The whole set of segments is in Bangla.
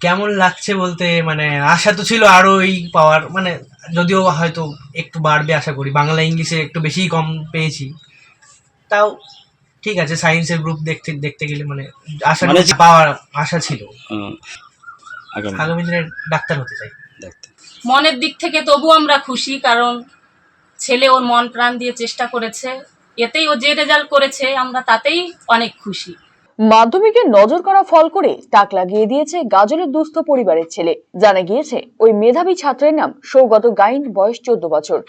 কেমন লাগছে বলতে মানে আশা তো ছিল আরো এই পাওয়ার, মানে যদিও হয়তো একটু বাড়বে আশা করি, বাংলা ইংলিশে একটু বেশিই কম পেয়েছি, তাও ঠিক আছে। সায়েন্সের গ্রুপ দেখতে দেখতে গেলে মানে আশা করেছি পাওয়ার আশা ছিল। আগামী দিনে ডাক্তার হতে চাই। মনের দিক থেকে তবু আমরা খুশি, কারণ ছেলে ওর মন প্রাণ দিয়ে চেষ্টা করেছে, এতেই ও যে রেজাল্ট করেছে আমরা তাতেই অনেক খুশি। মাধ্যমিকে নজর করা ফল করে তাক লাগিয়ে দিয়েছে গাজলের দুস্থ পরিবারের ছেলে। জানা গিয়েছে ওই মেধাবী ছাত্রের নাম সৌগত গাইন, বয়স 14 বছর,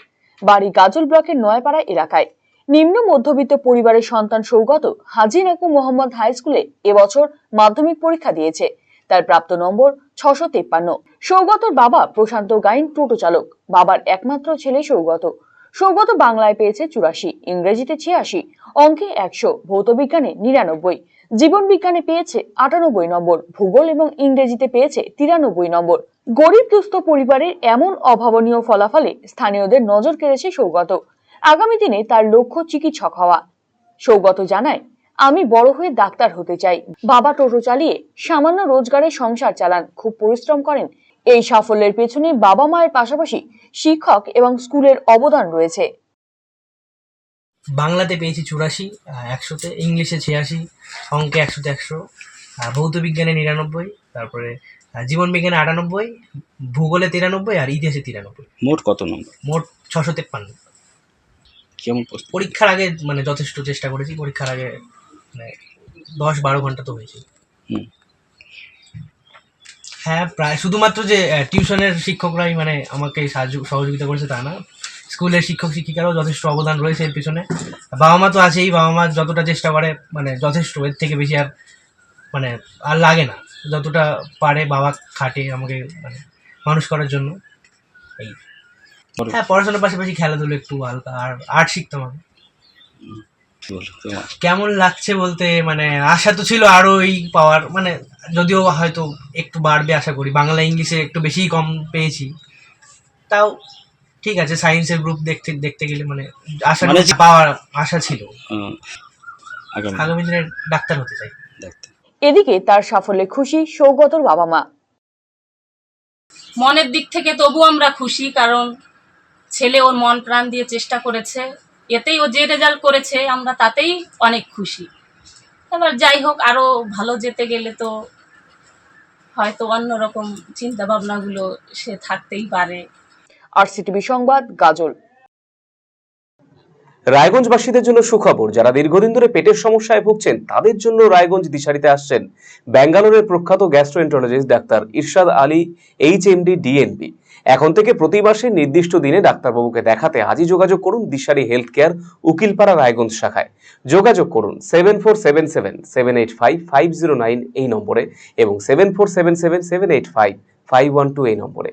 বাড়ি গাজল ব্লকের নয়াপাড়া এলাকায়। নিম্ন মধ্যবিত্ত পরিবারের সন্তান সৌগত হাজী নাকু মোহাম্মদ হাই স্কুলে এবছর মাধ্যমিক পরীক্ষা দিয়েছে। তার প্রাপ্ত নম্বর 653। সৌগতর বাবা প্রশান্ত গাইন টোটো চালক, বাবার একমাত্র ছেলে সৌগত। সৌগত বাংলায় পেয়েছে 84, ইংরেজিতে 86, অঙ্কে 100, ভৌতবিজ্ঞানে 99, জীবন বিজ্ঞানে পেয়েছে 98 নম্বর, ভূগোল এবং ইংরেজিতে পেয়েছে 93 নম্বর। গরিব দুস্থ পরিবারের এমন অভাবনীয় ফলাফলে স্থানীয়দের নজর কেড়েছে সৌগত। আগামী দিনে তার লক্ষ্য চিকিৎসক হওয়া। সৌগত জানায়, আমি বড় হয়ে ডাক্তার হতে চাই। বাবা টোটো চালিয়ে সামান্য রোজগারে সংসার চালান, খুব পরিশ্রম করেন। এই সাফল্যের পেছনে বাবা মায়ের পাশাপাশি শিক্ষক এবং স্কুলের অবদান রয়েছে। বাংলাতে পেয়েছি 84, 100তে, ইংলিশে 86, অঙ্কে 100তে 100, ভৌত বিজ্ঞানে 99, তারপরে জীবন বিজ্ঞানে 98, ভূগোলে 93 আর ইতিহাসে 93। মোট কত নম্বর? মোট 653। কেমন পরীক্ষার আগে মানে যথেষ্ট চেষ্টা করেছি, পরীক্ষার আগে মানে 10-12 ঘন্টা তো হয়েছে। হ্যাঁ, প্রায় শুধুমাত্র যে টিউশনের শিক্ষকরাই মানে আমাকে সহযোগিতা করেছে তা না, স্কুলের শিক্ষক শিক্ষিকারাও যথেষ্ট অবদান রয়েছে এর পিছনে। বাবা মা তো আছেই, বাবা মা যতটা চেষ্টা করে মানে যথেষ্ট, এর থেকে বেশি আর মানে আর লাগে না। যতটা পারে বাবা খাটে আমাকে মানে মানুষ করার জন্য। এই হ্যাঁ, পড়াশোনার পাশাপাশি খেলাধুলো একটু হালকা, আর আর্ট শিখতাম আমি। কেমন লাগছে বলতে মানে আশা তো ছিল আরো এই পাওয়ার, মানে যদিও হয়তো একটু বাড়বে আশা করি, বাংলা ইংলিশে একটু বেশিই কম পেয়েছি, তাও ঠিক আছে। সায়েন্সের গ্রুপ দেখতে দেখতে গেলে মানে আশা করেছি পাওয়ার আশা ছিল। আগামী দিনে ডাক্তার হতে চাই। এদিকে তার সাফল্যে খুশি সৌগতর বাবা মা। মনের দিক থেকে তবু আমরা খুশি, কারণ ছেলে ওর মন প্রাণ দিয়ে চেষ্টা করেছে, এতেই ও যে রেজাল্ট করেছে আমরা তাতেই অনেক খুশি। এবার যাই হোক, আরো ভালো যেতে গেলে তো হয়তো অন্যরকম চিন্তা ভাবনাগুলো সে থাকতেই পারে। আরসিটিভি সংবাদ, গাজল। রায়গঞ্জবাসীদের জন্য সুখবর, যারা দীর্ঘদিন ধরে পেটের সমস্যায় ভুগছেন তাদের জন্য রায়গঞ্জ দিশারিতে আসছেন ব্যাঙ্গালোরের প্রখ্যাত গ্যাস্ট্রোএন্টারোলজিস্ট ডাক্তার ইরশাদ আলী, এইচএমডি, ডিএনবি। এখন থেকে প্রতি মাসে নির্দিষ্ট দিনে ডাক্তারবাবুকে দেখাতে আজই যোগাযোগ করুন দিশারি হেলথ কেয়ার, উকিলপাড়া, রায়গঞ্জ শাখায়। যোগাযোগ করুন 7477785509 এই নম্বরে এবং 7477785512 এই নম্বরে।